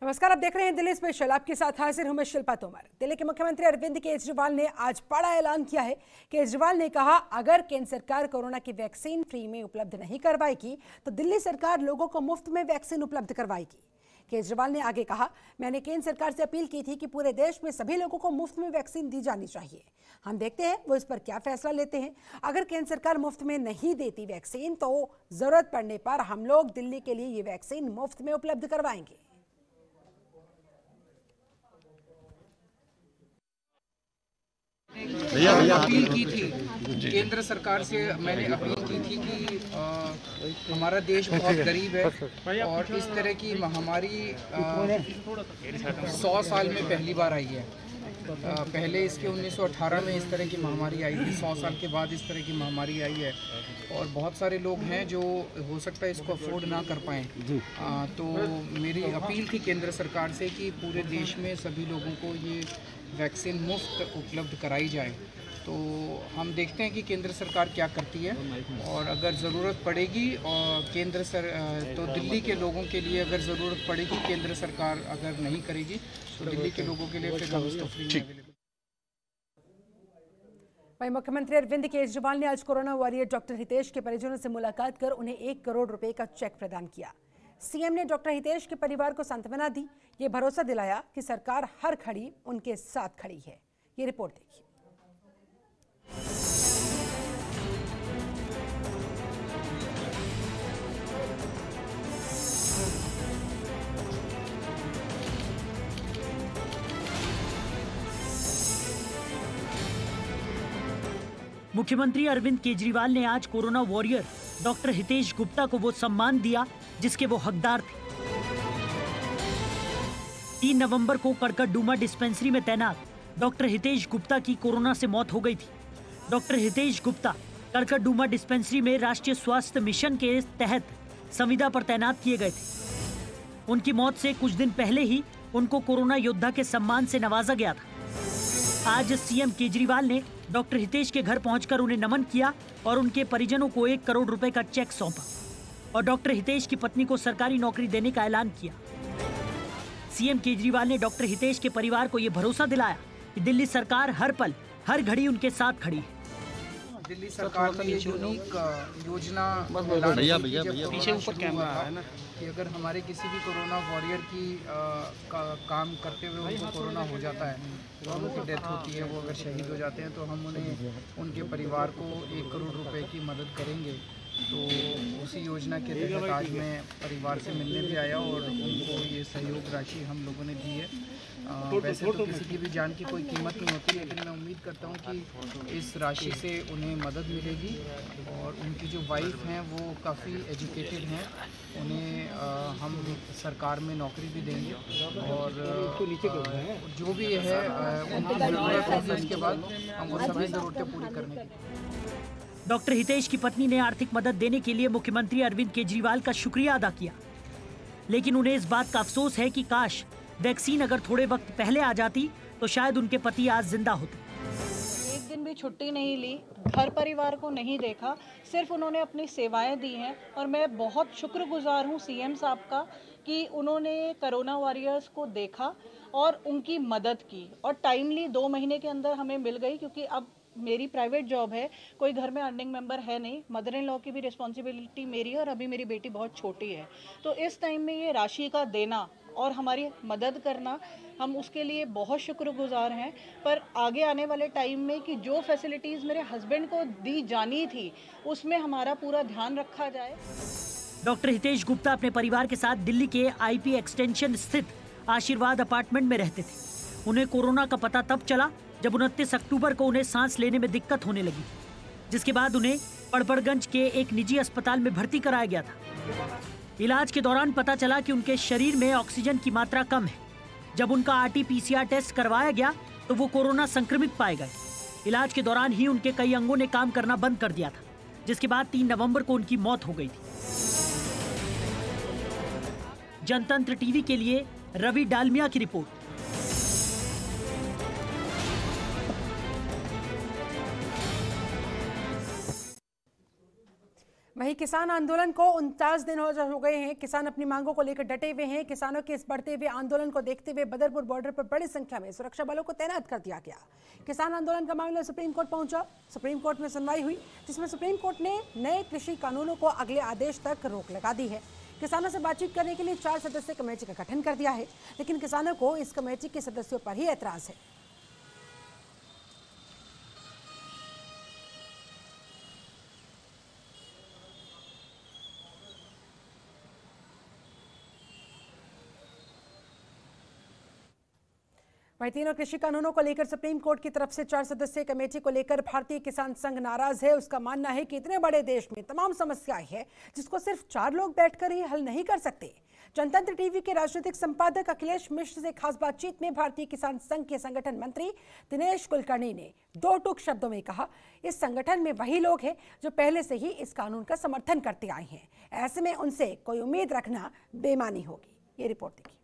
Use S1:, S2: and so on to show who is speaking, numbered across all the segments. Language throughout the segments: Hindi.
S1: नमस्कार, आप देख रहे हैं दिल्ली स्पेशल। आपके साथ हाजिर हूं मैं शिल्पा तोमर। दिल्ली के मुख्यमंत्री अरविंद केजरीवाल ने आज बड़ा ऐलान किया है। केजरीवाल ने कहा, अगर केंद्र सरकार कोरोना की वैक्सीन फ्री में उपलब्ध नहीं करवाएगी तो दिल्ली सरकार लोगों को मुफ्त में वैक्सीन उपलब्ध करवाएगी। केजरीवाल ने आगे कहा, मैंने केंद्र सरकार से अपील की थी कि पूरे देश में सभी लोगों को मुफ्त में वैक्सीन दी जानी चाहिए। हम देखते हैं वो इस पर क्या फैसला लेते हैं। अगर केंद्र सरकार मुफ्त में नहीं देती वैक्सीन तो जरूरत पड़ने पर हम लोग दिल्ली के लिए ये वैक्सीन मुफ्त में उपलब्ध करवाएंगे।
S2: अपील की थी केंद्र सरकार से। मैंने अपील की थी कि हमारा देश बहुत गरीब है और इस तरह की महामारी 100 साल में पहली बार आई है। पहले इसके 1918 में इस तरह की महामारी आई थी। 100 साल के बाद इस तरह की महामारी आई है और बहुत सारे लोग हैं जो हो सकता है इसको अफोर्ड ना कर पाएँ। तो मेरी अपील थी केंद्र सरकार से कि पूरे देश में सभी लोगों को ये वैक्सीन मुफ्त उपलब्ध कराई जाए। तो हम देखते हैं कि केंद्र सरकार क्या करती है और अगर ज़रूरत पड़ेगी और तो दिल्ली के लोगों के लिए अगर ज़रूरत पड़ेगी, केंद्र सरकार अगर नहीं करेगी तो दिल्ली के लोगों के लिए फिर हम उसको फ्री में अवेलेबल।
S1: वहीं मुख्यमंत्री अरविंद केजरीवाल ने आज कोरोना वॉरियर डॉक्टर हितेश के परिजनों से मुलाकात कर उन्हें 1 करोड़ रुपए का चेक प्रदान किया। सीएम ने डॉक्टर हितेश के परिवार को सांत्वना दी, ये भरोसा दिलाया कि सरकार हर घड़ी उनके साथ खड़ी है। ये रिपोर्ट देखिए।
S3: मुख्यमंत्री अरविंद केजरीवाल ने आज corona warrior doctor Hitesh Gupta को वो सम्मान दिया जिसके वो हकदार थे। 3 नवंबर को कड़कड़डूमा डिस्पेंसरी में तैनात डॉक्टर हितेश गुप्ता की कोरोना से मौत हो गई थी। डॉक्टर हितेश गुप्ता कड़कड़डूमा डिस्पेंसरी में राष्ट्रीय स्वास्थ्य मिशन के तहत संविदा पर तैनात किए गए थे। उनकी मौत से कुछ दिन पहले ही उनको कोरोना योद्धा के सम्मान से नवाजा गया था। आज सीएम केजरीवाल ने डॉक्टर हितेश के घर पहुंचकर उन्हें नमन किया और उनके परिजनों को 1 करोड़ रुपए का चेक सौंपा और डॉक्टर हितेश की पत्नी को सरकारी नौकरी देने का ऐलान किया। सीएम केजरीवाल ने डॉक्टर हितेश के परिवार को यह भरोसा दिलाया कि दिल्ली सरकार हर पल हर घड़ी उनके साथ खड़ी है।
S2: दिल्ली सरकार की यूनिक योजना पीछे ऊपर कैमरा है ना कि अगर हमारे किसी भी कोरोना वॉरियर की काम करते हुए उनको कोरोना हो जाता है, तो उनकी डेथ होती है, वो अगर शहीद हो जाते हैं तो हम उन्हें उनके परिवार को 1 करोड़ रुपए की मदद करेंगे। तो उसी योजना के तहत आज मैं परिवार से मिलने भी आया और उनको ये सहयोग राशि हम लोगों ने दी है। वैसे तो किसी की भी जान की कोई कीमत नहीं होती, लेकिन मैं उम्मीद करता हूँ कि इस राशि से उन्हें मदद मिलेगी और उनकी जो वाइफ हैं वो काफ़ी एजुकेटेड हैं, उन्हें हम सरकार में नौकरी भी देंगे और जो भी है उनकी ज़रूरत होगी उसके बाद हम वो सभी ज़रूरतें पूरी करने की।
S3: डॉक्टर हितेश की पत्नी ने आर्थिक मदद देने के लिए मुख्यमंत्री अरविंद केजरीवाल का शुक्रिया अदा किया, लेकिन उन्हें इस बात का अफसोस है कि काश वैक्सीन अगर थोड़े वक्त पहले आ जाती तो शायद उनके पति आज जिंदा होते।
S4: एक दिन भी छुट्टी नहीं ली, घर परिवार को नहीं देखा, सिर्फ उन्होंने अपनी सेवाएं दी हैं और मैं बहुत शुक्रगुजार हूं सीएम साहब का कि उन्होंने कोरोना वॉरियर्स को देखा और उनकी मदद की और टाइमली 2 महीने के अंदर हमें मिल गई। क्योंकि अब मेरी प्राइवेट जॉब है, कोई घर में अर्निंग मेंबर है नहीं, मदर इन लॉ की भी रिस्पॉन्सिबिलिटी मेरी है और अभी मेरी बेटी बहुत छोटी है। तो इस टाइम में ये राशि का देना और हमारी मदद करना, हम उसके लिए बहुत शुक्रगुजार हैं। पर आगे आने वाले टाइम में कि जो फैसिलिटीज़ मेरे हस्बैंड को दी जानी थी उसमें हमारा पूरा ध्यान रखा जाए।
S3: डॉक्टर हितेश गुप्ता अपने परिवार के साथ दिल्ली के आईपी एक्सटेंशन स्थित आशीर्वाद अपार्टमेंट में रहते थे। उन्हें कोरोना का पता तब चला जब 29 अक्टूबर को उन्हें सांस लेने में दिक्कत होने लगी, जिसके बाद उन्हें पड़पड़गंज के एक निजी अस्पताल में भर्ती कराया गया था। इलाज के दौरान पता चला कि उनके शरीर में ऑक्सीजन की मात्रा कम है। जब उनका RT-PCR टेस्ट करवाया गया तो वो कोरोना संक्रमित पाए गए। इलाज के दौरान ही उनके कई अंगों ने काम करना बंद कर दिया था, जिसके बाद 3 नवंबर को उनकी मौत हो गई थी। जनतंत्र टीवी के लिए रवि डालमिया की रिपोर्ट।
S1: वहीं वहीं किसान आंदोलन को 49 दिन हो गए हैं। किसान अपनी मांगों को लेकर डटे हुए हैं। किसानों के इस बढ़ते हुए आंदोलन को देखते हुए बदरपुर बॉर्डर पर बड़ी संख्या में सुरक्षा बलों को तैनात कर दिया गया। किसान आंदोलन का मामला सुप्रीम कोर्ट पहुंचा। सुप्रीम कोर्ट में सुनवाई हुई, जिसमें सुप्रीम कोर्ट ने नए कृषि कानूनों को अगले आदेश तक रोक लगा दी है। किसानों से बातचीत करने के लिए 4 सदस्यीय कमेटी का गठन कर दिया है, लेकिन किसानों को इस कमेटी के सदस्यों पर ही ऐतराज है। वहीं तीनों कृषि कानूनों को लेकर सुप्रीम कोर्ट की तरफ से 4 सदस्यीय कमेटी को लेकर भारतीय किसान संघ नाराज है। उसका मानना है कि इतने बड़े देश में तमाम समस्याएं हैं जिसको सिर्फ 4 लोग बैठकर ही हल नहीं कर सकते। जनतंत्र टीवी के राजनीतिक संपादक अखिलेश मिश्र से खास बातचीत में भारतीय किसान संघ के संगठन मंत्री दिनेश कुलकर्णी ने 2 टूक शब्दों में कहा, इस संगठन में वही लोग हैं जो पहले से ही इस कानून का समर्थन करते आए हैं। ऐसे में उनसे कोई उम्मीद रखना बेईमानी होगी। ये रिपोर्ट देखिए।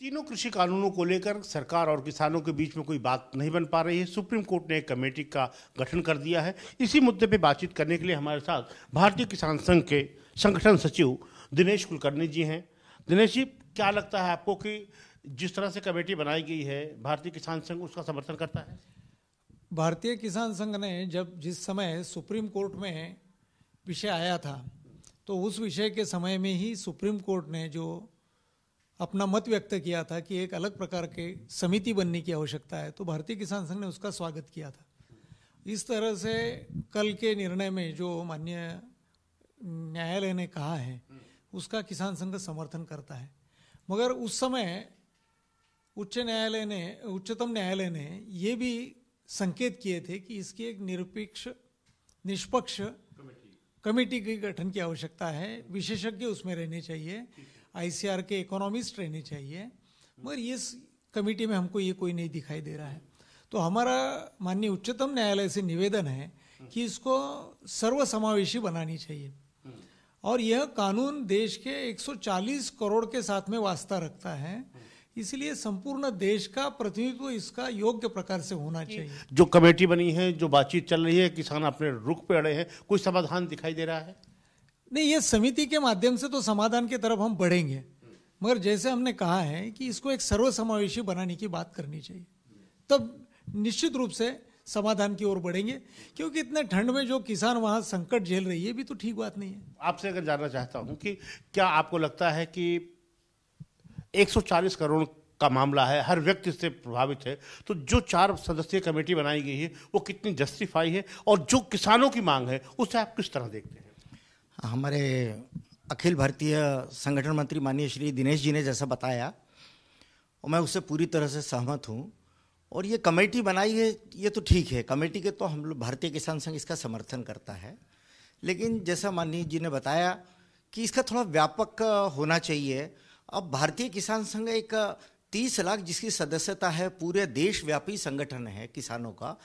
S5: तीनों कृषि कानूनों को लेकर सरकार और किसानों के बीच में कोई बात नहीं बन पा रही है। सुप्रीम कोर्ट ने एक कमेटी का गठन कर दिया है। इसी मुद्दे पे बातचीत करने के लिए हमारे साथ भारतीय किसान संघ के संगठन सचिव दिनेश कुलकर्णी जी हैं। दिनेश जी, क्या लगता है आपको कि जिस तरह से कमेटी बनाई गई है, भारतीय किसान संघ उसका समर्थन करता है?
S6: भारतीय किसान संघ ने जिस समय सुप्रीम कोर्ट में विषय आया था, तो उस विषय के समय में ही सुप्रीम कोर्ट ने जो अपना मत व्यक्त किया था कि एक अलग प्रकार के समिति बनने की आवश्यकता है, तो भारतीय किसान संघ ने उसका स्वागत किया था। इस तरह से कल के निर्णय में जो माननीय न्यायालय ने कहा है, उसका किसान संघ समर्थन करता है। मगर उस समय उच्चतम न्यायालय ने ये भी संकेत किए थे कि इसकी एक निष्पक्ष कमेटी के गठन की आवश्यकता है, विशेषज्ञ उसमें रहने चाहिए, आईसीआर के इकोनॉमिस्ट रहने चाहिए। मगर इस कमेटी में हमको ये कोई नहीं दिखाई दे रहा है। तो हमारा माननीय उच्चतम न्यायालय से निवेदन है कि इसको सर्वसमावेशी बनानी चाहिए। और यह कानून देश के 140 करोड़ के साथ में वास्ता रखता है, इसलिए संपूर्ण देश का प्रतिनिधित्व इसका योग्य प्रकार से होना चाहिए।
S5: जो कमेटी बनी है, जो बातचीत चल रही है, किसान अपने रुख पे अड़े हैं, कोई समाधान दिखाई दे रहा है?
S6: नहीं, ये समिति के माध्यम से तो समाधान की तरफ हम बढ़ेंगे, मगर जैसे हमने कहा है कि इसको एक सर्वसमावेशी बनाने की बात करनी चाहिए, तब निश्चित रूप से समाधान की ओर बढ़ेंगे। क्योंकि इतने ठंड में जो किसान वहां संकट झेल रही है, भी तो ठीक बात नहीं है।
S5: आपसे अगर जानना चाहता हूं कि क्या आपको लगता है कि 140 करोड़ का मामला है, हर व्यक्ति इससे प्रभावित है, तो जो 4 सदस्यीय कमेटी बनाई गई है वो कितनी जस्टिफाई है, और जो किसानों की मांग है उसे आप किस तरह देखते हैं?
S7: हमारे अखिल भारतीय संगठन मंत्री माननीय श्री दिनेश जी ने जैसा बताया, और मैं उससे पूरी तरह से सहमत हूँ। और ये कमेटी बनाई है, ये तो ठीक है, कमेटी के तो हम लोग भारतीय किसान संघ इसका समर्थन करता है। लेकिन जैसा माननीय जी ने बताया कि इसका थोड़ा व्यापक होना चाहिए। अब भारतीय किसान संघ एक 30 लाख जिसकी सदस्यता है, पूरे देशव्यापी संगठन है किसानों का,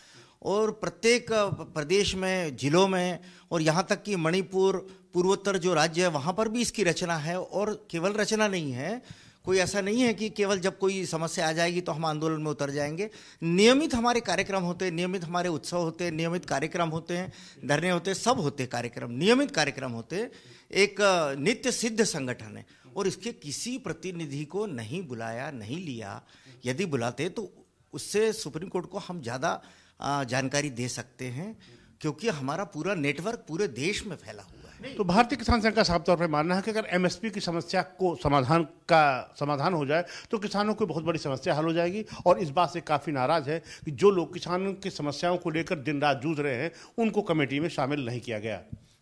S7: और प्रत्येक प्रदेश में, जिलों में, और यहाँ तक कि मणिपुर, पूर्वोत्तर जो राज्य है वहाँ पर भी इसकी रचना है। और केवल रचना नहीं है, कोई ऐसा नहीं है कि केवल जब कोई समस्या आ जाएगी तो हम आंदोलन में उतर जाएंगे। नियमित हमारे कार्यक्रम होते हैं, नियमित हमारे उत्सव होते हैं, नियमित कार्यक्रम होते हैं, धरने होते हैं, सब होते हैं कार्यक्रम, नियमित कार्यक्रम होते हैं। एक नित्य सिद्ध संगठन है, और इसके किसी प्रतिनिधि को नहीं बुलाया, नहीं लिया। यदि बुलाते तो उससे सुप्रीम कोर्ट को हम ज़्यादा जानकारी दे सकते हैं, क्योंकि हमारा पूरा नेटवर्क पूरे देश में फैला हुआ है।
S5: तो भारतीय किसान संघ का साफ तौर पर मानना है कि अगर एमएसपी की समस्या को समाधान हो जाए तो किसानों को बहुत बड़ी समस्या हल हो जाएगी, और इस बात से काफ़ी नाराज है कि जो लोग किसानों की समस्याओं को लेकर दिन रात जूझ रहे हैं उनको कमेटी में शामिल नहीं किया गया।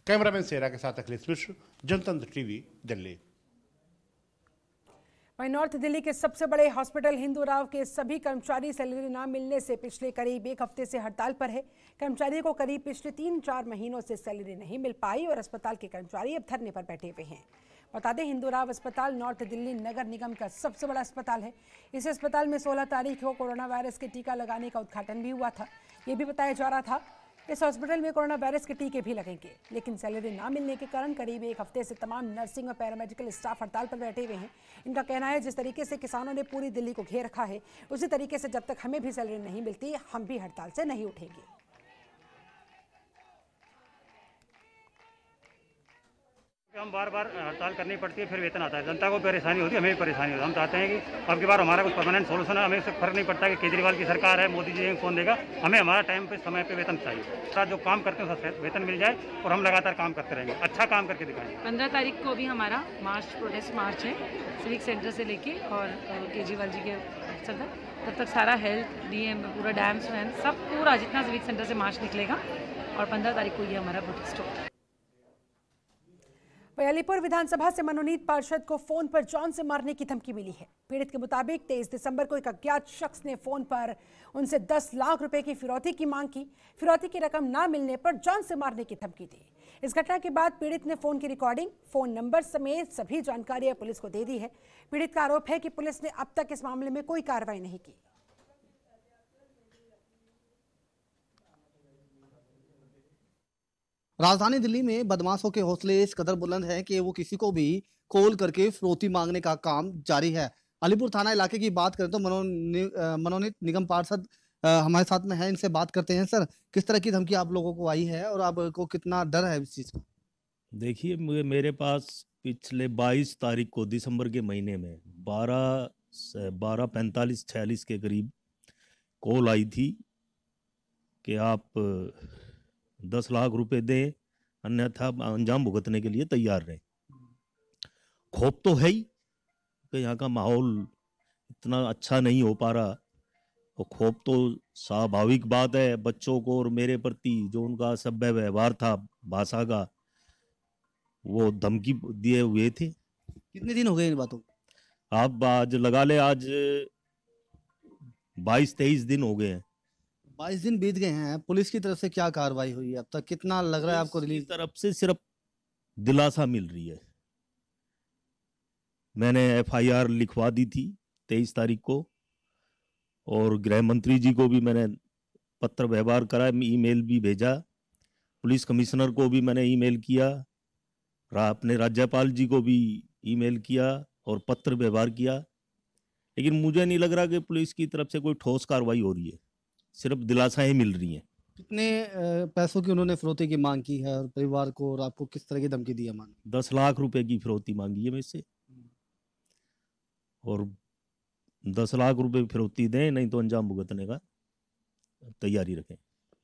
S5: कैमरामैन सेरा के साथ अखिलेश मिश्र, जनतंत्र टीवी, दिल्ली।
S1: वहीं नॉर्थ दिल्ली के सबसे बड़े हॉस्पिटल हिंदूराव के सभी कर्मचारी सैलरी न मिलने से पिछले करीब 1 हफ्ते से हड़ताल पर है। कर्मचारियों को करीब पिछले 3-4 महीनों से सैलरी नहीं मिल पाई और अस्पताल के कर्मचारी अब धरने पर बैठे हुए हैं। बता दें, हिंदूराव अस्पताल नॉर्थ दिल्ली नगर निगम का सबसे बड़ा अस्पताल है। इस अस्पताल में 16 तारीख को कोरोना वायरस के टीका लगाने का उद्घाटन भी हुआ था। ये भी बताया जा रहा था इस हॉस्पिटल में कोरोना वायरस के टीके भी लगेंगे, लेकिन सैलरी ना मिलने के कारण करीब 1 हफ्ते से तमाम नर्सिंग और पैरामेडिकल स्टाफ हड़ताल पर बैठे हुए हैं। इनका कहना है, जिस तरीके से किसानों ने पूरी दिल्ली को घेर रखा है, उसी तरीके से जब तक हमें भी सैलरी नहीं मिलती, हम भी हड़ताल से नहीं उठेंगे।
S8: हम बार बार हड़ताल करनी पड़ती है, फिर वेतन आता है, जनता को परेशानी होती है, हमें भी परेशानी होती है। हम चाहते हैं कि अब की बार हमारा कुछ परमानेंट सोल्यूशन है, हमें इससे फर्क नहीं पड़ता कि केजरीवाल की सरकार है, मोदी जी कौन देगा, हमें हमारा टाइम पे समय पे वेतन चाहिए। जो काम करते हैं उसका वेतन मिल जाए और हम लगातार काम करते रहेंगे, अच्छा काम करके दिखाएंगे।
S9: 15 तारीख को भी हमारा मार्च, प्रोटेस्ट मार्च है सिविक सेंटर से लेके और केजरीवाल जी के अफसर तक। तब तक सारा हेल्थ, डीएम, पूरा डैम्स वैन सब पूरा जितना सिविक सेंटर से मार्च निकलेगा और 15 तारीख को ये हमारा प्रोटेस्ट होगा।
S1: अलीपुर विधानसभा से मनोनीत पार्षद को फोन पर जॉन से मारने की धमकी मिली है। पीड़ित के मुताबिक 23 दिसंबर को एक अज्ञात शख्स ने फोन पर उनसे 10 लाख रुपए की फिरौती की मांग की। फिरौती की रकम ना मिलने पर जॉन से मारने की धमकी दी। इस घटना के बाद पीड़ित ने फोन की रिकॉर्डिंग, फोन नंबर समेत सभी जानकारियां पुलिस को दे दी है। पीड़ित का आरोप है कि पुलिस ने अब तक इस मामले में कोई कार्रवाई नहीं की।
S10: राजधानी दिल्ली में बदमाशों के हौसले इस कदर बुलंद हैं कि वो किसी को भी कॉल करके फिरौती मांगने का काम जारी है। अलीपुर थाना इलाके की बात करें तो मनोनीत निगम पार्षद हमारे साथ में है, इनसे बात करते हैं। सर, किस तरह की धमकी आप लोगों को आई है और आपको कितना डर है इस चीज का?
S11: देखिए, मेरे पास पिछले 22 तारीख को दिसंबर के महीने में 12:45-46 के करीब कॉल आई थी कि आप 10 लाख रुपए दें, अन्यथा अंजाम भुगतने के लिए तैयार रहें। खौफ तो है ही कि यहाँ का माहौल इतना अच्छा नहीं हो पा रहा, और खौफ तो स्वाभाविक बात है। बच्चों को और मेरे प्रति जो उनका सभ्य व्यवहार था, भाषा का, वो धमकी दिए हुए थे।
S10: कितने दिन हो गए इन बातों?
S11: आप आज लगा ले, आज 22-23 दिन हो गए हैं।
S10: 22 दिन बीत गए हैं। पुलिस की तरफ से क्या कार्रवाई हुई है अब तक? कितना लग रहा है आपको रिलीज?
S11: तरफ से सिर्फ दिलासा मिल रही है। मैंने FIR लिखवा दी थी 23 तारीख को, और गृह मंत्री जी को भी मैंने पत्र व्यवहार करा, ईमेल भी भेजा, पुलिस कमिश्नर को भी मैंने ईमेल किया, अपने राज्यपाल जी को भी ईमेल किया और पत्र व्यवहार किया, लेकिन मुझे नहीं लग रहा कि पुलिस की तरफ से कोई ठोस कार्रवाई हो रही है, सिर्फ दिलासाएं मिल रही हैं।
S10: कितने पैसों की उन्होंने फिरौती की मांग की है और परिवार को, और आपको किस तरह की धमकी दी है?
S11: 10 लाख रुपए की फिरौती मांगी है मुझसे, और 10 लाख रुपए फिरौती दें, नहीं तो अंजाम भुगतने का तैयारी रखें।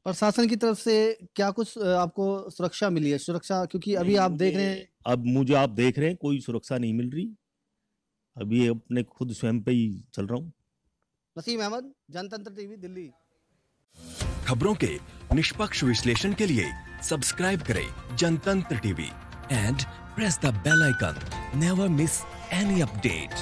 S10: प्रशासन की तरफ से क्या कुछ आपको सुरक्षा मिली है? सुरक्षा, क्योंकि अभी आप देख रहे हैं,
S11: अब मुझे आप देख रहे हैं, कोई सुरक्षा नहीं मिल रही। अभी अपने खुद स्वयं पे ही चल रहा हूँ।
S10: नसीम अहमद, जनतंत्र टीवी, दिल्ली।
S12: खबरों के निष्पक्ष विश्लेषण के लिए सब्सक्राइब करें Jantantra TV and press the bell icon. Never miss any update.